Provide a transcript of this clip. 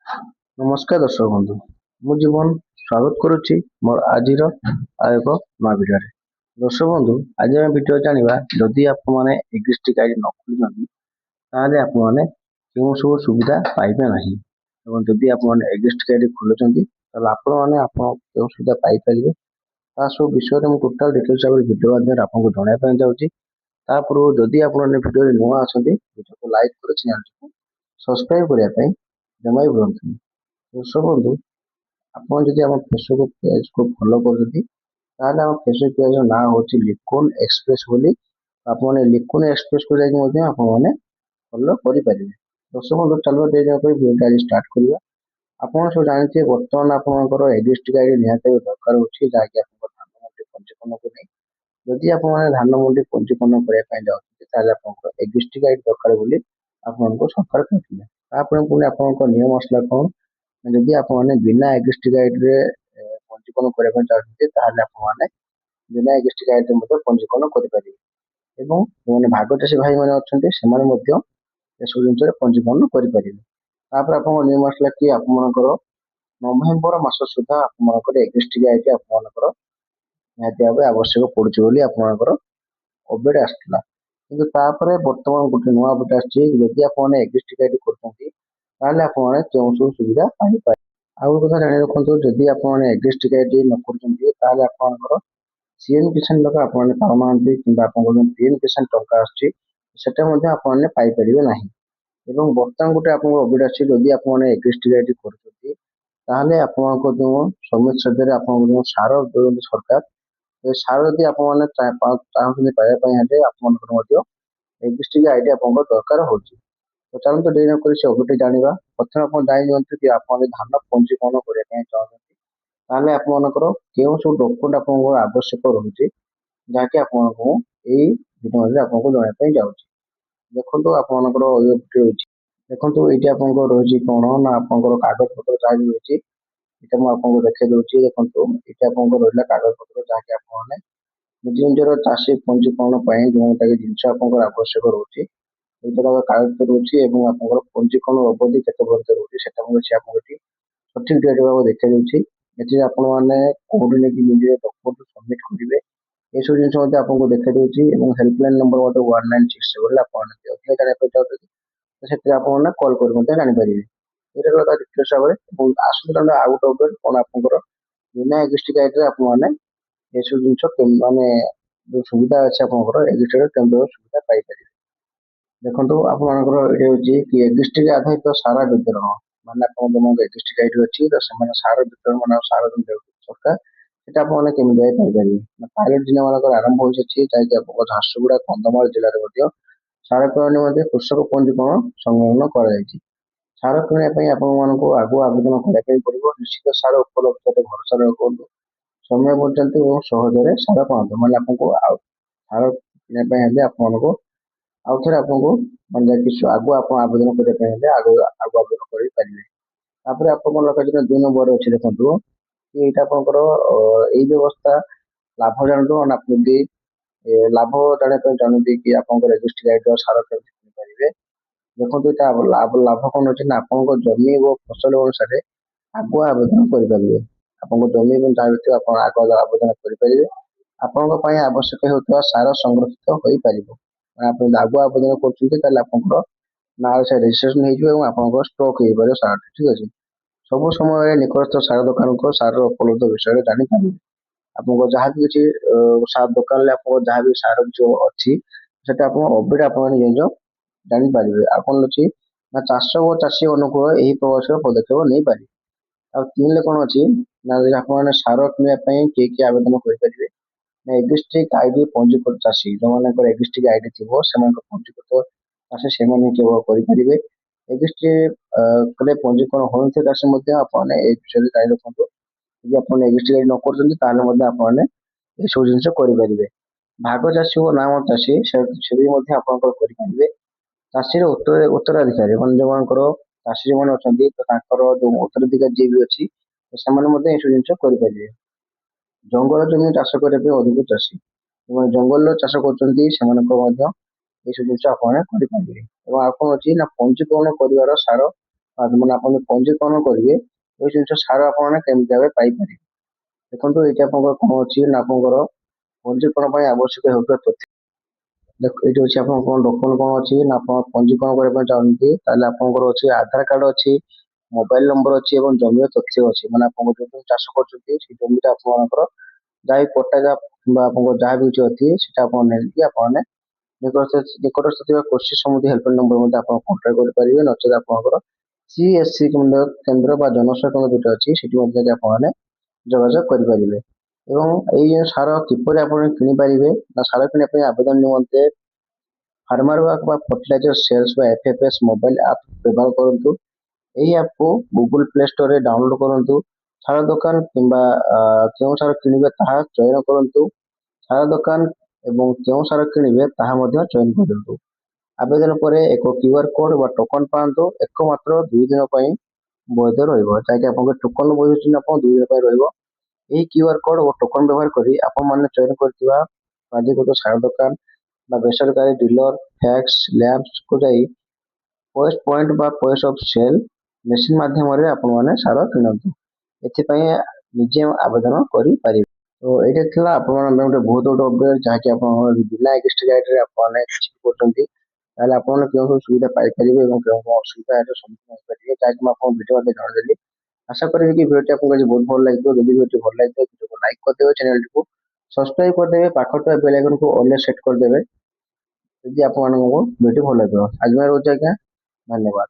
ନମସ୍କାର ଦର୍ଶକ ବନ୍ଧୁ, ମୁଁ ଜୀବନ ସ୍ୱାଗତ କରୁଛି ମୋର ଆଜିର ଆଉ ଏକ ନୂଆ ଭିଡ଼ିଓରେ। ଦର୍ଶକ ବନ୍ଧୁ, ଆଜି ଆମେ ଭିଡ଼ିଓ ଜାଣିବା ଯଦି ଆପଣମାନେ ଏଗ୍ଜିଷ୍ଟିଂ ଆଇଡି ନ ଖୋଲିଛନ୍ତି ତାହେଲେ ଆପଣମାନେ କେଉଁ ସବୁ ସୁବିଧା ପାଇବେ ନାହିଁ ଏବଂ ଯଦି ଆପଣମାନେ ଏଗ୍ଜିଷ୍ଟିଂ ଆଇଡି ଖୋଲୁଛନ୍ତି ତାହେଲେ ଆପଣମାନେ କେଉଁ ସୁବିଧା ପାଇପାରିବେ ତା ସବୁ ବିଷୟରେ ମୁଁ ଟୋଟାଲ ଡିଟେଲ୍ସ ଭାବରେ ଭିଡ଼ିଓ ମାଧ୍ୟମରେ ଆପଣଙ୍କୁ ଜଣାଇବା ପାଇଁ ଯାଉଛି। ତା ପୂର୍ବରୁ ଯଦି ଆପଣମାନେ ଭିଡ଼ିଓରେ ନୂଆ ଅଛନ୍ତି ଭିଡ଼ିଓକୁ ଲାଇକ୍ କରି ଚ୍ୟାନେଲକୁ ସବସ୍କ୍ରାଇବ କରିବା ପାଇଁ ଜମା ବି ଭୁଲନ୍ତୁନି। ଦର୍ଶକ ବନ୍ଧୁ, ଆପଣ ଯଦି ଆମ ଫେସବୁକ୍ ପେଜକୁ ଫଲୋ କରୁଛନ୍ତି ତାହେଲେ ଆମ ଫେସବୁକ୍ ପେଜର ନାଁ ହେଉଛି ଲିକୁନ ଏକ୍ସପ୍ରେସ ବୋଲି। ଆପଣମାନେ ଲିକୁନ ଏକ୍ସପ୍ରେସକୁ ଯାଇକି ମଧ୍ୟ ଆପଣମାନେ ଫଲୋ କରିପାରିବେ। ଦର୍ଶକ ବନ୍ଧୁ, ଚାଲୁବା ଦେଇ ଯାହା ପାଇଁ ଭିଡ଼ିଓଟା ଆଜି ଷ୍ଟାର୍ଟ କରିବା। ଆପଣ ସବୁ ଜାଣିଥିବେ ବର୍ତ୍ତମାନ ଆପଣଙ୍କର ଏଗ୍ଜିଷ୍ଟିଂ ଆଇଡି ନିହାତି ଦରକାର ହେଉଛି, ଯାହାକି ଆପଣଙ୍କ ଧାନ ମଣ୍ଡି ପଞ୍ଜୀକରଣକୁ ନେଇ। ଯଦି ଆପଣମାନେ ଧାନ ମଣ୍ଡି ପଞ୍ଜୀକରଣ କରିବା ପାଇଁ ଯାଉଛନ୍ତି ତାହେଲେ ଆପଣଙ୍କର ଏଗ୍ଜିଷ୍ଟିଂ ଆଇଡି ଦରକାର ବୋଲି ଆପଣଙ୍କୁ ସରକାର କହିଥିଲେ। ତାପରେ ପୁଣି ଆପଣଙ୍କ ନିୟମ ଆସିଲା କ'ଣ, ଯଦି ଆପଣମାନେ ବିନା ଏଗ୍ଜିଷ୍ଟିଂ ଆଇଡିରେ ପଞ୍ଜୀକରଣ କରିବା ପାଇଁ ଚାହୁଁଛନ୍ତି ତାହେଲେ ଆପଣମାନେ ବିନା ଏଗ୍ଜିଷ୍ଟିଂ ଆଇଡିରେ ମଧ୍ୟ ପଞ୍ଜୀକରଣ କରିପାରିବେ ଏବଂ ଯେଉଁମାନେ ଭାଗ ଚାଷୀ ଭାଇମାନେ ଅଛନ୍ତି ସେମାନେ ମଧ୍ୟ ଏସବୁ ଜିନିଷରେ ପଞ୍ଜୀକରଣ କରିପାରିବେ। ତାପରେ ଆପଣଙ୍କ ନିୟମ ଆସିଲା କି ଆପଣଙ୍କର ନଭେମ୍ବର ମାସ ସୁଦ୍ଧା ଆପଣଙ୍କର ଏଗ୍ଜିଷ୍ଟିଂ ଆଇଡି ଆପଣଙ୍କର ନିହାତି ଭାବେ ଆବଶ୍ୟକ ପଡୁଛି ବୋଲି ଆପଣଙ୍କର ଅପଡେଟ୍ ଆସିଥିଲା। କିନ୍ତୁ ତାପରେ ବର୍ତ୍ତମାନ ଗୋଟେ ନୂଆ ଅପଡେଟ୍ ଆସିଛି, ଯଦି ଆପଣମାନେ ଏଗ୍ଜିଷ୍ଟିଂ ଆଇଡି କରୁଛନ୍ତି ତାହେଲେ ଆପଣମାନେ କେଉଁ ସବୁ ସୁବିଧା ପାଇପାରିବେ। ଆଉ ଗୋଟେ କଥା ଜାଣି ରଖନ୍ତୁ, ଯଦି ଆପଣମାନେ ଏଗ୍ଜିଷ୍ଟିଂ ଆଇଡି ନ କରୁଛନ୍ତି ତାହେଲେ ଆପଣଙ୍କର ସିଏମ୍ କିଷାନ ଟଙ୍କା ଆପଣମାନେ ପାଉନାହାନ୍ତି କିମ୍ବା ଆପଣଙ୍କର ଯେଉଁ ପିଏମ୍ କିଷାନ ଟଙ୍କା ଆସୁଛି ସେଟା ମଧ୍ୟ ଆପଣମାନେ ପାଇପାରିବେ ନାହିଁ। ଏବଂ ବର୍ତ୍ତମାନ ଗୋଟେ ଆପଣଙ୍କ ଅପଡେଟ୍ ଆସିଛି, ଯଦି ଆପଣମାନେ ଏଗ୍ଜିଷ୍ଟିଂ ଆଇଡି କରୁଛନ୍ତି ତାହେଲେ ଆପଣଙ୍କ ଯେଉଁ ସମିତି ସଭ୍ୟରେ ଆପଣଙ୍କ ଯେଉଁ ସାର ଦେଉଛନ୍ତି ସରକାର, ଏ ସାର ଯଦି ଆପଣମାନେ ଚାହୁଁଛନ୍ତି ପାଇବା ପାଇଁ ହେଲେ ଆପଣଙ୍କର ମଧ୍ୟ ଏଗ୍ଜିଷ୍ଟିଂ ଆଇଡି ଆପଣଙ୍କର ଦରକାର ହେଉଛି। ତ ଚାଲନ୍ତୁ ଡେରି ନକରି ସେ ଅପଡେଟ୍ ଜାଣିବା। ପ୍ରଥମେ ଆପଣ ଜାଣି ନିଅନ୍ତୁ କି ଆପଣ ଯଦି ଧାନ ପଞ୍ଜୀକରଣ କରିବା ପାଇଁ ଚାହୁଁଛନ୍ତି ତାହେଲେ ଆପଣଙ୍କର କେଉଁ ସବୁ ଡକୁମେଣ୍ଟ ଆପଣଙ୍କର ଆବଶ୍ୟକ ରହୁଛି, ଯାହାକି ଆପଣଙ୍କୁ ଏଇ ଭିଡ଼ିଓରେ ଆପଣଙ୍କୁ ଜଣାଇବା ପାଇଁ ଯାଉଛି। ଦେଖନ୍ତୁ ଆପଣଙ୍କର ରହିଛି, ଦେଖନ୍ତୁ ଏଇଠି ଆପଣଙ୍କର ରହିଛି କ'ଣ ନା ଆପଣଙ୍କର କାଗଜପତ୍ର ଯାହା ବି ରହିଛି ଏଇଟା ମୁଁ ଆପଣଙ୍କୁ ଦେଖାଇ ଦେଉଛି। ଦେଖନ୍ତୁ ଏଇଟା ଆପଣଙ୍କର ରହିଲା କାଗଜପତ୍ର, ଯାହାକି ଆପଣମାନେ ନିଜ ନିଜର ଚାଷୀ ପଞ୍ଜୀକରଣ ପାଇଁ ଯେଉଁଟା ଜିନିଷ ଆପଣଙ୍କର ଆବଶ୍ୟକ ରହୁଛି ଏଇଟା କାଗଜ ରହୁଛି ଏବଂ ଆପଣଙ୍କର ପଞ୍ଜୀକରଣ ଅବଧି କେତେ ବର୍ଷ ରହୁଛି ସେଟା ମଧ୍ୟ ସେ ଆପଣଙ୍କୁ ଏଠି ସଠିକ ଡେଟ୍ ଭାବରେ ଦେଖାଇ ଦେଉଛି। ଏଠି ଆପଣମାନେ କୋଉଠି ନେଇକି ନିଜେ ଡକୁମେଣ୍ଟ ସବମିଟ୍ କରିବେ ଏସବୁ ଜିନିଷ ମଧ୍ୟ ଆପଣଙ୍କୁ ଦେଖାଇ ଦେଉଛି ଏବଂ ହେଲ୍ପଲାଇନ୍ ନମ୍ବର ମଧ୍ୟ 1967 ଆପଣ ଅଧିକା ଜାଣିବା ପାଇଁ ଚାହୁଁଛନ୍ତି ସେଥିରେ ଆପଣମାନେ କଲ୍ କରି ମଧ୍ୟ ଜାଣିପାରିବେ। ଏଇଟା ରହିଲା ଡିଟେଲ୍ସ ଭାବରେ। ଏବଂ ଆସୁଥିଲା ଆଉ ଗୋଟେ ଅପଡେଟ୍ କ'ଣ, ଆପଣଙ୍କର ବିନା ଏଗ୍ଜିଷ୍ଟିଂ ଆଇଡିରେ ଆପଣମାନେ ଏସବୁ ଜିନିଷ ମାନେ ଯେଉଁ ସୁବିଧା ଅଛି ଆପଣଙ୍କର ଏଗ୍ଜିଷ୍ଟିଂ କେନ୍ଦ୍ର ସୁବିଧା ପାଇପାରିବେ। ଦେଖନ୍ତୁ ଆପଣଙ୍କର ଏଠି ହେଉଛି କି ଏଗ୍ଜିଷ୍ଟିଂ ଆଧାରିତ ସାରା ବିତରଣ, ମାନେ ଆପଣଙ୍କ ଯୋଉମାନଙ୍କ ଏଗ୍ଜିଷ୍ଟିଂ ଆଇଡି ଅଛି ତ ସେମାନେ ସାର ବିତରଣ ମାନେ ସାର ସରକାର ସେଟା ଆପଣମାନେ କେମିତି ପାଇପାରିବେ। ପାଇଲଟ ଜିଲ୍ଲା ମାନଙ୍କର ଆରମ୍ଭ ହୋଇଛି, ଯାହାକି ଆପଣଙ୍କ ଝାରସୁଗୁଡ଼ା କନ୍ଧମାଳ ଜିଲ୍ଲାରେ ମଧ୍ୟ ସାର କିଣା ନିମନ୍ତେ କୃଷକ ପଞ୍ଜୀକରଣ ସଂଲଗ୍ନ କରାଯାଇଛି। ସାର କିଣିବା ପାଇଁ ଆପଣମାନଙ୍କୁ ଆଗୁଆ ଆବେଦନ କରିବା ପାଇଁ ପଡ଼ିବ। ନିଶ୍ଚିତ ସାର ଉପଲବ୍ଧତା ଭରସା ରଖନ୍ତୁ, ସମୟ ପର୍ଯ୍ୟନ୍ତ ଏବଂ ସହଜରେ ସାର ପାଆନ୍ତୁ। ମାନେ ଆପଣଙ୍କୁ ଆଉ ସାର କିଣିବା ପାଇଁ ହେଲେ ଆପଣଙ୍କୁ ଆଉ ଥରେ ଆପଣଙ୍କୁ ମାନେ ଯାଇକି ଆଗୁଆ ଆପଣ ଆବେଦନ କରିବା ପାଇଁ ହେଲେ ଆଗୁଆ ଆବେଦନ କରିପାରିବେ। ତାପରେ ଆପଣଙ୍କ ଲଗାଯିବ 2 ନମ୍ବରରେ ଅଛି, ଦେଖନ୍ତୁ କି ଏଇଟା ଆପଣଙ୍କର ଏଇ ବ୍ୟବସ୍ଥା ଲାଭ ଜାଣନ୍ତୁ। ମାନେ ଆପଣ ଯଦି ଲାଭ ଜାଣିବା ପାଇଁ ଚାହୁଁଛନ୍ତି କି ଆପଣଙ୍କର ରେଜିଷ୍ଟ୍ରି ଆଇଡିର ସାର କେମିତି କିଣିପାରିବେ, ଦେଖନ୍ତୁ ଏଇଟା ଲାଭ କ'ଣ ଅଛି ନା ଆପଣଙ୍କ ଜମି ଓ ଫସଲ ଅନୁସାରେ ଆଗୁଆ ଆବେଦନ କରିପାରିବେ। ଆପଣଙ୍କ ଜମି ଏବଂ ଯାହା ଭିତରେ ଆପଣ ଆଗୁଆ ଆବେଦନ କରିପାରିବେ। ଆପଣଙ୍କ ପାଇଁ ଆବଶ୍ୟକ ହେଉଥିବା ସାର ସଂରକ୍ଷିତ ହୋଇପାରିବ। ଆପଣ ଆଗୁଆ ଆବେଦନ କରୁଛନ୍ତି ତାହେଲେ ଆପଣଙ୍କର ନାଁରେ ସେ ରେଜିଷ୍ଟ୍ରେସନ ହେଇଯିବ ଏବଂ ଆପଣଙ୍କର ଷ୍ଟକ୍ ହେଇପାରିବ ସାର, ଠିକ ଅଛି। ସବୁ ସମୟରେ ନିକଟସ୍ଥ ସାର ଦୋକାନଙ୍କ ସାର ଉପଲବ୍ଧ ବିଷୟରେ ଜାଣିପାରିବେ। ଆପଣଙ୍କ ଯାହା ବି କିଛି ସାର ଦୋକାନରେ ଆପଣଙ୍କ ଯାହା ବି ସାର ଯୋଉ ଅଛି ସେଟା ଆପଣ ଅପଡେଟ୍ ଆପଣ ନିଜ ଜାଣିପାରିବେ। ଆଉ କ'ଣ ଅଛି ନା ଚାଷ ଓ ଚାଷୀ ଅନୁକୂଳ ଏହି ପ୍ରବାସର ପଦକ୍ଷେପ ନେଇପାରିବେ। ଆଉ 3ରେ କ'ଣ ଅଛି ନା ଯଦି ଆପଣମାନେ ସାର କିଣିବା ପାଇଁ କିଏ କିଏ ଆବେଦନ କରିପାରିବେ ନା ଏଗ୍ଜିଷ୍ଟିଂ ଆଇଡି ପଞ୍ଜୀକୃତ ଚାଷୀ, ଯେଉଁମାନଙ୍କର ଏଗ୍ଜିଷ୍ଟିଂ ଆଇଡି ଥିବ ସେମାନଙ୍କ ପଞ୍ଜୀକୃତ ଚାଷୀ ସେମାନେ କେବଳ କରିପାରିବେ। ଏଗ୍ଜିଷ୍ଟିଂ କଲେ ପଞ୍ଜୀକରଣ ହୋଇନଥିବା ଚାଷୀ ମଧ୍ୟ ଆପଣମାନେ ଏ ବିଷୟରେ ଜାଣି ରଖନ୍ତୁ। ଯଦି ଆପଣ ଏଗ୍ଜିଷ୍ଟିଂ ଆଇଡି ନ କରୁଛନ୍ତି ତାହେଲେ ମଧ୍ୟ ଆପଣମାନେ ଏସବୁ ଜିନିଷ କରିପାରିବେ। ଭାଗ ଚାଷୀ ଓ ନାମ ଚାଷୀ ସେ ବି ମଧ୍ୟ ଆପଣଙ୍କର କରିପାରିବେ। ଚାଷୀର ଉତ୍ତରାଧିକାରୀ ମାନେ ଯେଉଁମାନଙ୍କର ଚାଷୀ ଯେଉଁମାନେ ଅଛନ୍ତି ତ ତାଙ୍କର ଯେଉଁ ଉତ୍ତରାଧିକାରୀ ଯିଏ ବି ଅଛି ସେମାନେ ମଧ୍ୟ ଏସବୁ ଜିନିଷ କରିପାରିବେ। ଜଙ୍ଗଲ ଜମି ଚାଷ କରିବା ପାଇଁ ଅଧିକ ଚାଷୀ ଏବଂ ଜଙ୍ଗଲର ଚାଷ କରୁଛନ୍ତି ସେମାନଙ୍କ ମଧ୍ୟ ଏସବୁ ଜିନିଷ ଆପଣମାନେ କରିପାରିବେ। ଏବଂ ଆଉ କ'ଣ ଅଛି ନା ପଞ୍ଜୀକରଣ କରିବାର ସାର ମାନେ ଆପଣ ଯୋଉ ପଞ୍ଜୀକରଣ କରିବେ ଏଇ ଜିନିଷ ସାର ଆପଣମାନେ କେମିତି ଭାବେ ପାଇପାରିବେ। ଦେଖନ୍ତୁ ଏଇଠି ଆପଣଙ୍କର କଣ ଅଛି ନା ଆପଣଙ୍କର ପଞ୍ଜୀକରଣ ପାଇଁ ଆବଶ୍ୟକ ହେଉଥିବା ତଥ୍ୟ। ଦେଖ ଏଇଠି ଅଛି ଆପଣଙ୍କ କଣ ଡକୁମେଣ୍ଟ କଣ ଅଛି ନା ଆପଣ ପଞ୍ଜୀକରଣ କରିବା ପାଇଁ ଚାହୁଁଛନ୍ତି ତାହେଲେ ଆପଣଙ୍କର ଅଛି ଆଧାର କାର୍ଡ ଅଛି, ମୋବାଇଲ ନମ୍ବର ଅଛି ଏବଂ ଜମିର ତଥ୍ୟ ଅଛି। ମାନେ ଆପଣ ଯୋଉ ଚାଷ କରୁଛନ୍ତି ସେଇ ଜମିଟା ଆପଣଙ୍କର ଯାହା ବି ପଟ୍ଟା କିମ୍ବା ଆପଣଙ୍କର ଯାହା ବି କିଛି ଅଛି ସେଟା ଆପଣ ନେଇକି ଆପଣମାନେ ନିକଟସ୍ଥ ଥିବା କୃଷି ସମିତି ହେଲ୍ପଲାଇନ ନମ୍ବର ମଧ୍ୟ ଆପଣ କଣ୍ଟାକ୍ଟ କରିପାରିବେ। ନଚେତ ଆପଣଙ୍କର CSC କେନ୍ଦ୍ର ବା ଜନସେବା କେନ୍ଦ୍ର ଯୋଉଟା ଅଛି ସେଠି ମଧ୍ୟ ଯାଇକି ଆପଣମାନେ ଯୋଗାଯୋଗ କରିପାରିବେ। ଏବଂ ଏଇ ଯେଉଁ ସାର କିପରି ଆପଣ କିଣିପାରିବେ ନା ସାର କିଣିବା ପାଇଁ ଆବେଦନ ନିମନ୍ତେ ଫାର୍ମର ବା ଫର୍ଟିଲାଇଜର ସେଲ୍ସ ବା FFS ମୋବାଇଲ ଆପ୍ ବ୍ୟବହାର କରନ୍ତୁ। ଏହି ଆପକୁ ଗୁଗୁଲ ପ୍ଲେ ଷ୍ଟୋରରେ ଡାଉନଲୋଡ କରନ୍ତୁ। ସାର ଦୋକାନ କିମ୍ବା କେଉଁ ସାର କିଣିବେ ତାହା ଚୟନ କରନ୍ତୁ। ସାର ଦୋକାନ ଏବଂ କେଉଁ ସାର କିଣିବେ ତାହା ମଧ୍ୟ ଚୟନ କରନ୍ତୁ। ଆବେଦନ ପରେ ଏକ କ୍ୟୁଆର କୋଡ ବା ଟୋକନ ପାଆନ୍ତୁ। ଏକ ମାତ୍ର 2 ଦିନ ପାଇଁ ବୈଧ ରହିବ, ଯାହାକି ଆପଣଙ୍କ ଟୋକନ ବୈଧ ଆପଣ 2 ଦିନ ପାଇଁ ରହିବ। ଏହି କ୍ୟୁଆର କୋଡ ଓ ଟୋକନ ବ୍ୟବହାର କରି ଆପଣମାନେ ଚୟନ କରିଥିବା ପଞ୍ଜୀକୃତ ସାର ଦୋକାନ ବା ବେସରକାରୀ ଡିଲର ଫ୍ୟାକ୍ସ ଲ୍ୟାବ୍ସକୁ ଯାଇ ପୋଷ୍ଟ ପଏଣ୍ଟ ବା ପଏଣ୍ଟ ଅଫ ସେଲ ମେସିନ ମାଧ୍ୟମରେ ଆପଣମାନେ ସାର କିଣନ୍ତୁ। ଏଥିପାଇଁ ନିଜେ ଆବେଦନ କରିପାରିବେ। ତ ଏଇଟା ଥିଲା ଆପଣମାନଙ୍କ ଗୋଟେ ବହୁତ ବଡ଼ ଅପଡେଟ୍, ଯାହାକି ଆପଣଙ୍କର ବିନା ଏଗ୍ରିଷ୍ଟ ଗାଇଡରେ ଆପଣମାନେ କିଛି କରୁଛନ୍ତି ତାହେଲେ ଆପଣ କେଉଁ ସବୁ ସୁବିଧା ପାଇପାରିବେ ଏବଂ କେଉଁ କେଉଁ ଅସୁବିଧାର ସମ୍ମୁଖୀନ ହୋଇପାରିବେ ଯାହାକି ମୁଁ ଆପଣଙ୍କୁ ଭିଡ଼ିଓ ମଧ୍ୟ ଜଣାଇଦେଲି। ଆଶା କରିବି କି ଭିଡ଼ିଓଟି ଆପଣଙ୍କୁ ଆଜି ବହୁତ ଭଲ ଲାଗିଥିବ। ଯଦି ଭିଡ଼ିଓଟି ଭଲ ଲାଗିଥିବ ଭିଡ଼ିଓକୁ ଲାଇକ୍ କରିଦେବେ, ଚ୍ୟାନେଲଟିକୁ ସବସ୍କ୍ରାଇବ କରିଦେବେ, ପାଖରେ ଥିବା ବେଲ୍ ଆଇକନକୁ ଅଲରେ ସେଟ୍ କରିଦେବେ ଯଦି ଆପଣମାନଙ୍କୁ ଭିଡ଼ିଓଟି ଭଲ ଲାଗିବ। ଆଜି ପାଇଁ ରହୁଛି ଆଜ୍ଞା, ଧନ୍ୟବାଦ।